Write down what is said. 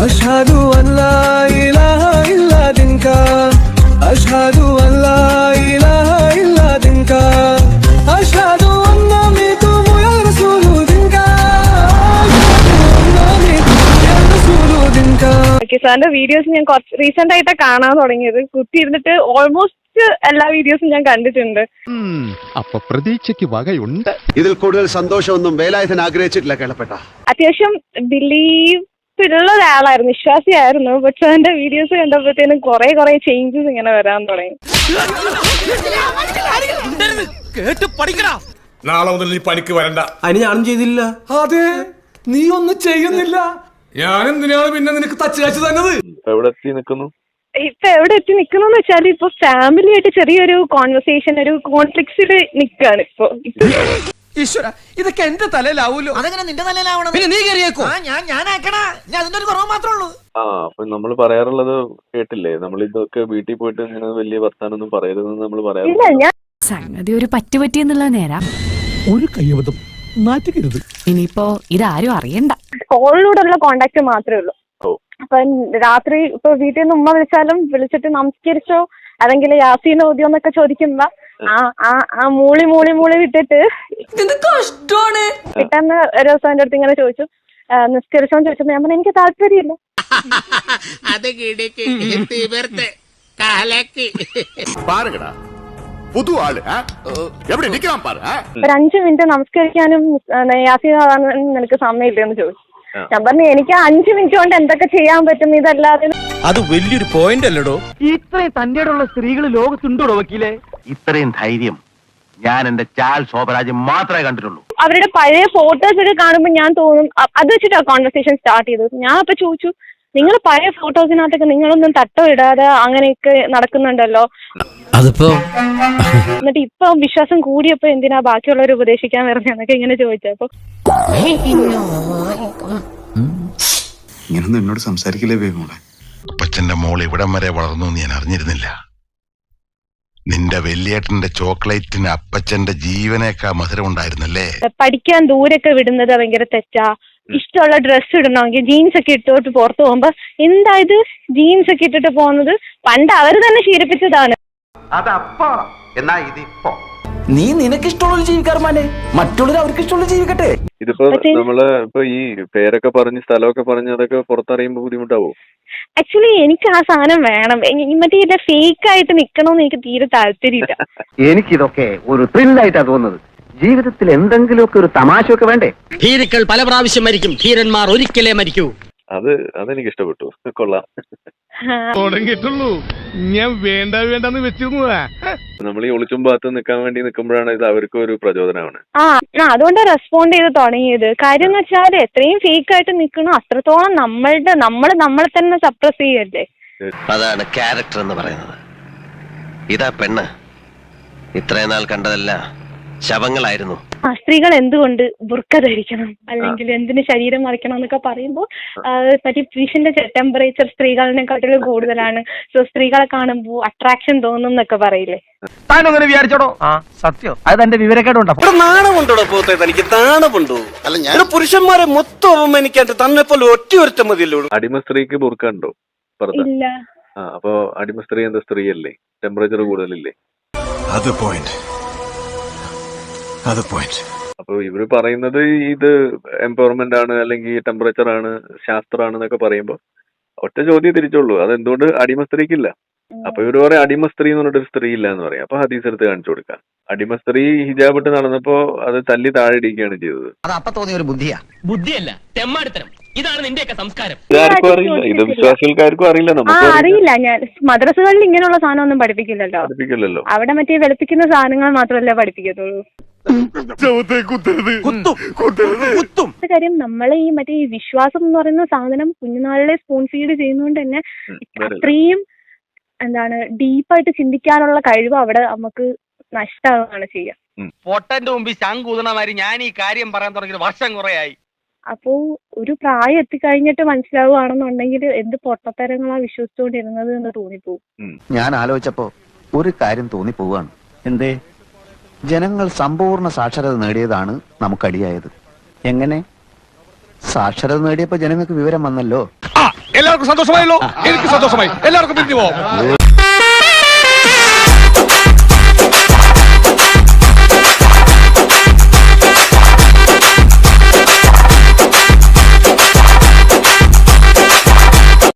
അഷ്ഹദു അല്ലാ ഇലാഹ ഇല്ലാ ദിൻകാ അഷ്ഹദു അല്ലാ ഇലാഹ ഇല്ലാ ദിൻകാ അഷ്ഹദു അന്ന മിതുമു യാ റസൂലു ദിൻകാ സാറിന്റെ വീഡിയോസ് ഞാൻ റീസെന്റ് ആയിട്ട് കാണാൻ തുടങ്ങിയത്. കുത്തിയിരുന്നിട്ട് ഓൾമോസ്റ്റ് എല്ലാ വീഡിയോസും ഞാൻ കണ്ടിട്ടുണ്ട്. അപ്പൊ പ്രതീക്ഷയ്ക്ക് വകയുണ്ട്. ഇതിൽ കൂടുതൽ സന്തോഷമൊന്നും വേലായുധൻ ആഗ്രഹിച്ചിട്ടില്ല കേളപ്പെട്ട. അത്യാവശ്യം ബിലീവ് ഉള്ള ഒരാളായിരുന്നു, വിശ്വാസിയായിരുന്നു. പക്ഷെ അതിന്റെ വീഡിയോസ് കണ്ടപ്പോഴത്തേനും കുറെ ചേഞ്ചസ് ഇങ്ങനെ വരാൻ തുടങ്ങി. നാളെ മുതൽ നീ പണിക്ക് വരണ്ട. അതിന് ഞാനും ചെയ്തില്ല. അതെ, നീ ഒന്നും ചെയ്യുന്നില്ല. ഞാൻ എന്തിനാണ് പിന്നെ നിനക്ക് തച്ച് കാച്ചു തന്നത്? ഇപ്പൊ എവിടെ എത്തി നിക്കുന്നു വെച്ചാൽ ഇപ്പൊ ഫാമിലി ആയിട്ട് ചെറിയൊരു കോൺവെർസേഷൻ, ഒരു കോൺഫ്ലിക്ട്സിൽ നിക്കാണ് ഇപ്പൊ. ഈശ്വര, ഇതൊക്കെ എന്റെ തലയിലാവൂലോ. അതെങ്ങനെ നിന്റെ തലയിലാവണം? പിന്നെ നീ കയറിയേക്കോ? ഞാനാക്കണ, ഞാൻ അതിന്റെ ഒരു കുറവ് മാത്രമേ ഉള്ളൂ. അപ്പൊ നമ്മൾ പറയാറുള്ളത് കേട്ടില്ലേ, നമ്മൾ ഇതൊക്കെ വീട്ടിൽ പോയിട്ട് ഇങ്ങനെ വലിയ വർത്താനൊന്നും പറയരുതെന്ന് നമ്മൾ പറയാറില്ല. സംഗതി ഒരു പറ്റുപറ്റിയെന്നുള്ള നേരം ഒരു കയ്യബദ്ധം നാറ്റുകരുത്. ഇനിയിപ്പോ ഇതാരും അറിയണ്ട. കോളിലൂടെയുള്ള കോണ്ടാക്ട് മാത്രമേ ഉള്ളൂ. അപ്പൊ രാത്രി ഇപ്പൊ വീട്ടിൽ നിന്ന് ഉമ്മ വിളിച്ചിട്ട് നമസ്കരിച്ചോ അല്ലെങ്കിൽ യാസീൻ ഓതിയോ എന്നൊക്കെ ചോദിക്കുമ്പോ ആ മൂളി വിട്ടിട്ട് പെട്ടെന്ന് ഒരു ദിവസം എന്റെ അടുത്ത് ഇങ്ങനെ ചോദിച്ചു, നിസ്കരിച്ചോന്ന് ചോദിച്ചപ്പോ ഞാൻ പറഞ്ഞു എനിക്ക് താല്പര്യമില്ല. ഒരു 5 മിനിറ്റ് നമസ്കരിക്കാനും യാസീൻ ഓതാനും നിനക്ക് സമയമില്ലെന്ന് ചോദിച്ചു. ഞാൻ പറഞ്ഞു എനിക്ക് 5 മിനിറ്റ് കൊണ്ട് എന്തൊക്കെ ചെയ്യാൻ പറ്റും, ഇതല്ലാതെ. അത് വലിയൊരു പോയിന്റ് അല്ലടോ. ഇത്രയും തന്റെയുള്ള സ്ത്രീകൾ ലോകത്തുണ്ടോ വക്കീലെ? ഇത്രയും ധൈര്യം ഞാൻ എന്റെ ചാൽ ശോഭരാജ് മാത്രമേ കണ്ടിട്ടുള്ളൂ. അവരുടെ പഴയ ഫോട്ടോസ് ഒക്കെ കാണുമ്പോൾ ഞാൻ തോന്നും, അത് വെച്ചിട്ടാണ് കോൺവെർസേഷൻ സ്റ്റാർട്ട് ചെയ്തത്. ഞാൻ അപ്പൊ ചോദിച്ചു, നിങ്ങൾ പഴയ ഫോട്ടോസിനകത്തൊക്കെ നിങ്ങളൊന്നും തട്ടോ ഇടാതെ അങ്ങനെയൊക്കെ നടക്കുന്നുണ്ടല്ലോ, അതിപ്പോ എന്നിട്ട് ഇപ്പൊ വിശ്വാസം കൂടിയപ്പോ എന്തിനാ ബാക്കിയുള്ളവരെ ഉപദേശിക്കാൻ വരുന്നതൊക്കെ ഇങ്ങനെ ചോദിച്ചപ്പോ ഇങ്ങനൊന്നും എന്നോട് സംസാരിക്കില്ലേ വേഗം. അപ്പച്ചന്റെ മോൾ ഇവിടം വരെ വളർന്നു ഞാൻ അറിഞ്ഞിരുന്നില്ല. നിന്റെ വലിയേട്ടന്റെ ചോക്ലേറ്റിന് അപ്പച്ചന്റെ ജീവനേക്കാ മധുരം ഉണ്ടായിരുന്നല്ലേ. പഠിക്കാൻ ദൂരൊക്കെ വിടുന്നത് ഭയങ്കര തെറ്റാ. ഇഷ്ടമുള്ള ഡ്രസ്സ് ഇടണമെങ്കിൽ ജീൻസ് ഒക്കെ ഇട്ടോട്ട് പുറത്തു പോകുമ്പോ എന്താ ഇത് ജീൻസ് ഒക്കെ ഇട്ടിട്ട് പോകുന്നത്? പണ്ട് അവര് തന്നെ ശീലിപ്പിച്ചതാണ്. അതപ്പോ എന്നാ ഇതിപ്പോ നീ നിനക്കിഷ്ടമുള്ള ജീവിക്കാറുമാനെ, മറ്റുള്ളവർ അവർക്ക് ഇഷ്ടമുള്ള ജീവിക്കട്ടെ. ഇതിപ്പോ നമ്മള് ഇപ്പൊ ഈ പേരൊക്കെ പറഞ്ഞ് സ്ഥലമൊക്കെ പറഞ്ഞ് അതൊക്കെ പുറത്തറിയുമ്പോ ബുദ്ധിമുട്ടാവോ? ആക്ച്വലി എനിക്ക് ആ സാധനം വേണം. മറ്റേ ഇല്ല ഫേക്ക് ആയിട്ട് നിക്കണോന്ന് എനിക്ക് തീരെ താല്പര്യമില്ല. എനിക്കിതൊക്കെ ഒരു ത്രില്ലായിട്ടാ തോന്നുന്നത്. ജീവിതത്തിൽ എന്തെങ്കിലുമൊക്കെ ഒരു തമാശയൊക്കെ വേണ്ടേ? ധീരക്കൾ പല പ്രാവശ്യം മരിക്കും, ധീരന്മാർ ഒരിക്കലേ മരിക്കൂ. അതെനിക്ക് ഇഷ്ടപ്പെട്ടു. കൊള്ളാം. തുടങ്ങിയിട്ടുള്ളൂ, ഞാൻ വേണ്ടെന്ന് വെച്ചിരുന്നതാ. നമ്മൾ ഈ ഒളിച്ചും ഭാഗത്ത് നിൽക്കാൻ വേണ്ടി നിൽക്കുമ്പോഴാണ് ഇത് അവർക്ക് ഒരു പ്രചോദനമാണ്. അതുകൊണ്ട് റെസ്പോണ്ട് ചെയ്ത് തുടങ്ങിയത്. കാര്യം എന്ന് വെച്ചാൽ എത്രയും ഫേക്ക് ആയിട്ട് നിൽക്കണോ അത്രത്തോളം നമ്മളെ തന്നെ സപ്രസ് ചെയ്യല്ലേ. അതാണ് ക്യാരക്ടർ എന്ന് പറയുന്നത്. ഇതാ പെണ്ണ് ഇത്രയും നാൾ കണ്ടതല്ല ശവങ്ങളായിരുന്നു. സ്ത്രീകൾ എന്തുകൊണ്ട് ബുർക്ക ധരിക്കണം അല്ലെങ്കിൽ എന്തിന് ശരീരം മറിക്കണം എന്നൊക്കെ പറയുമ്പോൾ മറ്റേ ഫിഷിന്റെ ടെമ്പറേച്ചർ സ്ത്രീകളെക്കാട്ടിലും കൂടുതലാണ്. സോ സ്ത്രീകളെ കാണുമ്പോൾ അട്രാക്ഷൻ തോന്നും എന്നൊക്കെ പറയില്ലേ. താനൊങ്ങനെ വിചാരിച്ചോടോ? സത്യം, അത് എന്റെ വിവരക്കേടുണ്ടോ? നാണമുണ്ടോ പോത്തെ? തനിക്ക് നാണമുണ്ടോ? അല്ല, ഞാൻ പുരുഷന്മാരെ മൊത്തം അവമാനിക്കാണ്ട് തന്നെ പോലെ ഒറ്റ മതിയല്ലോ. അടിമ സ്ത്രീക്ക് ബുർക്ക ഉണ്ടോ? ഇല്ല. അപ്പൊ അടിമ സ്ത്രീ എന്താ സ്ത്രീയല്ലേ? ടെമ്പറേച്ചർ കൂടുതലില്ലേ? അത് പോയിന്റ്. അപ്പൊ ഇവര് പറയുന്നത് ഇത് എംപവർമെന്റ് ആണ് അല്ലെങ്കിൽ ടെമ്പറേച്ചർ ആണ് ശാസ്ത്രമാണ് എന്നൊക്കെ പറയുമ്പോ ഒറ്റ ചോദ്യം തിരിച്ചുള്ളൂ, അതെന്തുകൊണ്ട് അടിമ സ്ത്രീക്കില്ല? അപ്പൊ ഇവര് പറയാം അടിമ സ്ത്രീ എന്ന് പറഞ്ഞിട്ടൊരു സ്ത്രീ ഇല്ല എന്ന് പറയും. അപ്പൊ ഹദീസ് എടുത്ത് കാണിച്ചു കൊടുക്കാം. അടിമ സ്ത്രീ ഹിജാബ് ഇട്ട് നടന്നപ്പോ അത് തല്ലി താഴെ ഇടിക്കുകയാണ് ചെയ്തത്. അപ്പൊ തോന്നിയ ഒരു ബുദ്ധിയല്ല, തെമ്മാടിത്തരം. ഇതാണ് നിന്റെയൊക്കെ സംസ്കാരം. ഇതാർക്കും അറിയില്ല, ഇത് വിശ്വാസികൾക്കാർക്കും അറിയില്ല. നമുക്ക് അറിയില്ല. ഞാൻ മദ്രസകളിൽ ഇങ്ങനെയുള്ള സാധനം ഒന്നും പഠിപ്പിക്കില്ലല്ലോ. അവിടെ മറ്റേ വെളുപ്പിക്കുന്ന സാധനങ്ങൾ മാത്രമല്ലേ പഠിപ്പിക്കത്തുള്ളൂ. കാര്യം നമ്മളെ ഈ മറ്റേ ഈ വിശ്വാസം എന്ന് പറയുന്ന സാധനം കുഞ്ഞുനാളിലെ സ്പൂൺ ഫീഡ് ചെയ്യുന്നതുകൊണ്ട് തന്നെ അത്രയും ഡീപ്പായിട്ട് ചിന്തിക്കാനുള്ള കഴിവ് അവിടെ നമുക്ക് നഷ്ടമാവുകയാണ് ചെയ്യുക. പൊട്ടന്റെ മുമ്പിൽ ശങ്കൂതണമാതിരി ഞാൻ ഈ കാര്യം പറയാൻ തുടങ്ങിയത് വർഷം കുറയായി. അപ്പോ ഒരു പ്രായം എത്തിക്കഴിഞ്ഞിട്ട് മനസ്സിലാവുകയാണെന്നുണ്ടെങ്കിൽ എന്ത് പൊട്ടത്തരങ്ങളാ വിശ്വസിച്ചുകൊണ്ടിരുന്നത് എന്ന് തോന്നിപ്പോവും. ഞാൻ ആലോചിച്ചപ്പോ ഒരു കാര്യം തോന്നിപ്പോവാണ്. എന്തേ? ജനങ്ങൾ സമ്പൂർണ്ണ സാക്ഷരത നേടിയതാണ് നമുക്കടിയായത്. എങ്ങനെ? സാക്ഷരത നേടിയപ്പോ ജനങ്ങൾക്ക് വിവരം വന്നല്ലോ. എല്ലാവർക്കും സന്തോഷമായല്ലോ എനിക്ക് സന്തോഷമായി എല്ലാവർക്കും പിരിഞ്ഞു പോവാം